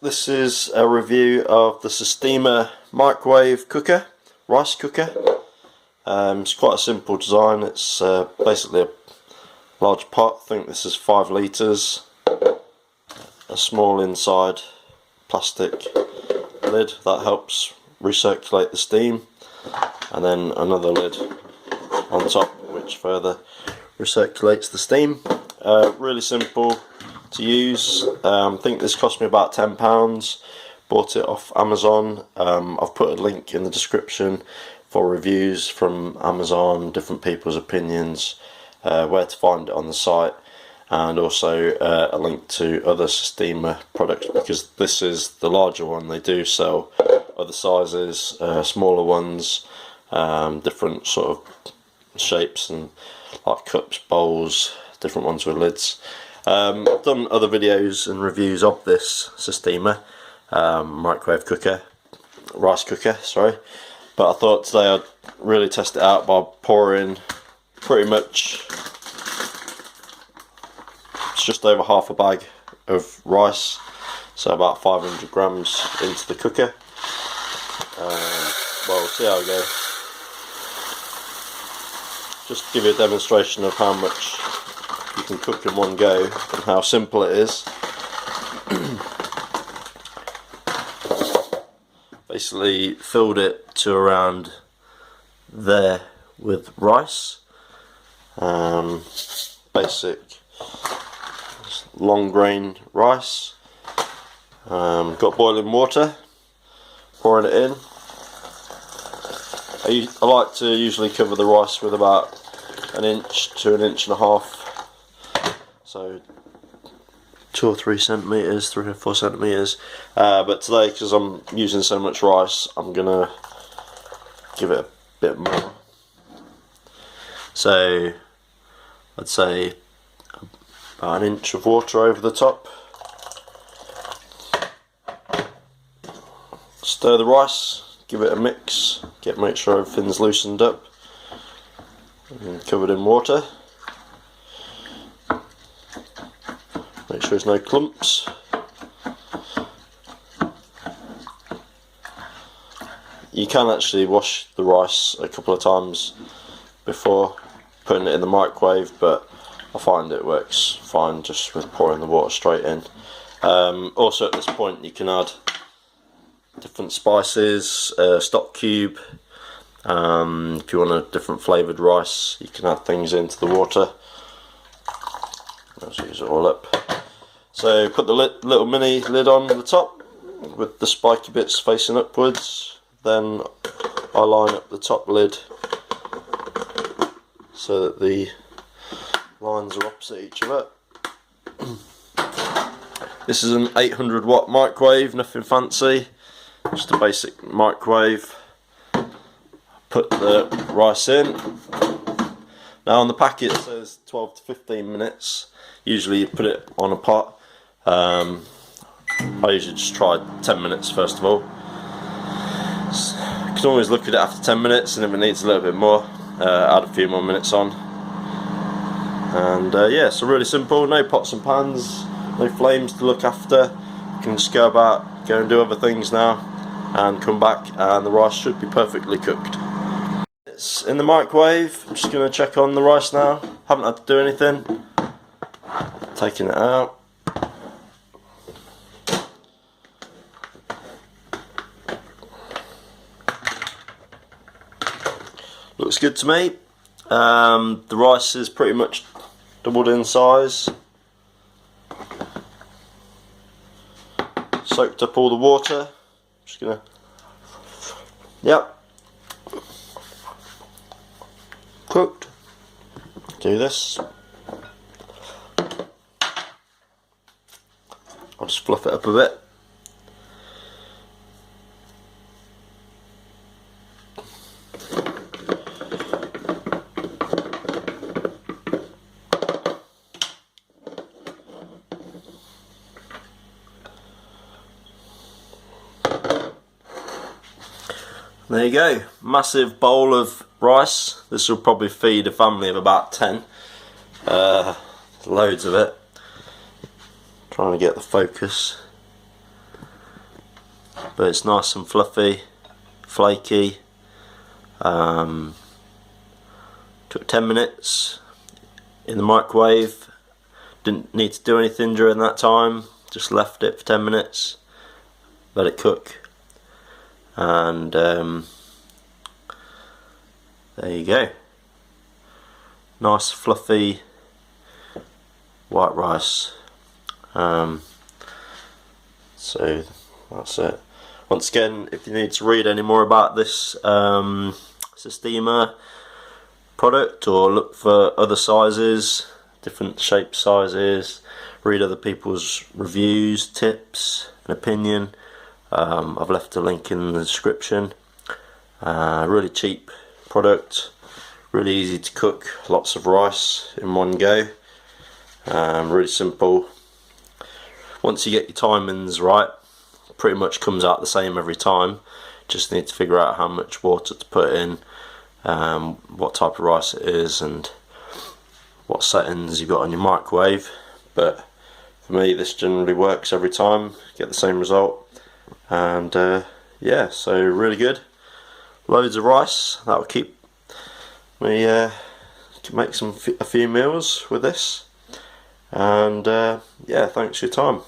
This is a review of the Sistema Microwave Cooker, Rice Cooker. It's quite a simple design. It's basically a large pot. I think this is 5 litres. A small inside plastic lid that helps recirculate the steam, and then another lid on top which further recirculates the steam. Really simple to use. I think this cost me about £10. Bought it off Amazon. I've put a link in the description for reviews from Amazon, different people's opinions, where to find it on the site, and also a link to other Sistema products, because this is the larger one. They do sell other sizes, smaller ones, different sort of shapes, and like cups, bowls, different ones with lids. I've done other videos and reviews of this Sistema microwave cooker, rice cooker, sorry, but I thought today I'd really test it out by pouring pretty much just over half a bag of rice, so about 500 grams into the cooker. Well, we'll see how it goes. Just to give you a demonstration of how much you can cook in one go and how simple it is. Basically filled it to around there with rice. Basic long grain rice. Got boiling water, pouring it in. I like to usually cover the rice with about 1 inch to 1.5 inches, so 2 or 3 centimeters, 3 or 4 centimeters. But today, because I'm using so much rice, I'm gonna give it a bit more. So I'd say about 1 inch of water over the top. Stir the rice, give it a mix, make sure everything's loosened up and covered in water. Make sure there's no clumps. You can actually wash the rice a couple of times before putting it in the microwave, but I find it works fine just with pouring the water straight in. Also at this point you can add different spices, stock cube. If you want a different flavoured rice, you can add things into the water. Let's use it all up. So put the little mini lid on the top with the spiky bits facing upwards. Then I line up the top lid so that the lines are opposite each other. This is an 800 watt microwave, nothing fancy, just a basic microwave. Put the rice in. Now on the packet it says 12 to 15 minutes. Usually you put it on a pot. I usually just try 10 minutes first of all. You can always look at it after 10 minutes, and if it needs a little bit more, add a few more minutes on. And yeah, so really simple, no pots and pans, no flames to look after. You can just go and do other things now and come back, and the rice should be perfectly cooked. It's in the microwave. I'm just going to check on the rice now. Haven't had to do anything. Taking it out. Looks good to me. The rice is pretty much doubled in size. Soaked up all the water. Just gonna, yep, cooked. Do this. I'll just fluff it up a bit. There you go, massive bowl of rice. This will probably feed a family of about 10. Loads of it. Trying to get the focus. but it's nice and fluffy, flaky. Took 10 minutes in the microwave. Didn't need to do anything during that time, just left it for 10 minutes, let it cook, and there you go. Nice fluffy white rice. So that's it. Once again, if you need to read any more about this Sistema product, or look for other sizes, different shape sizes, read other people's reviews, tips and opinion, I've left a link in the description. Really cheap product, really easy to cook, lots of rice in one go, really simple. Once you get your timings right, pretty much comes out the same every time. Just need to figure out how much water to put in, what type of rice it is, and what settings you've got on your microwave. But for me, this generally works every time, get the same result. And yeah, so really good. Loads of rice, that'll keep me can make a few meals with this. And yeah, thanks for your time.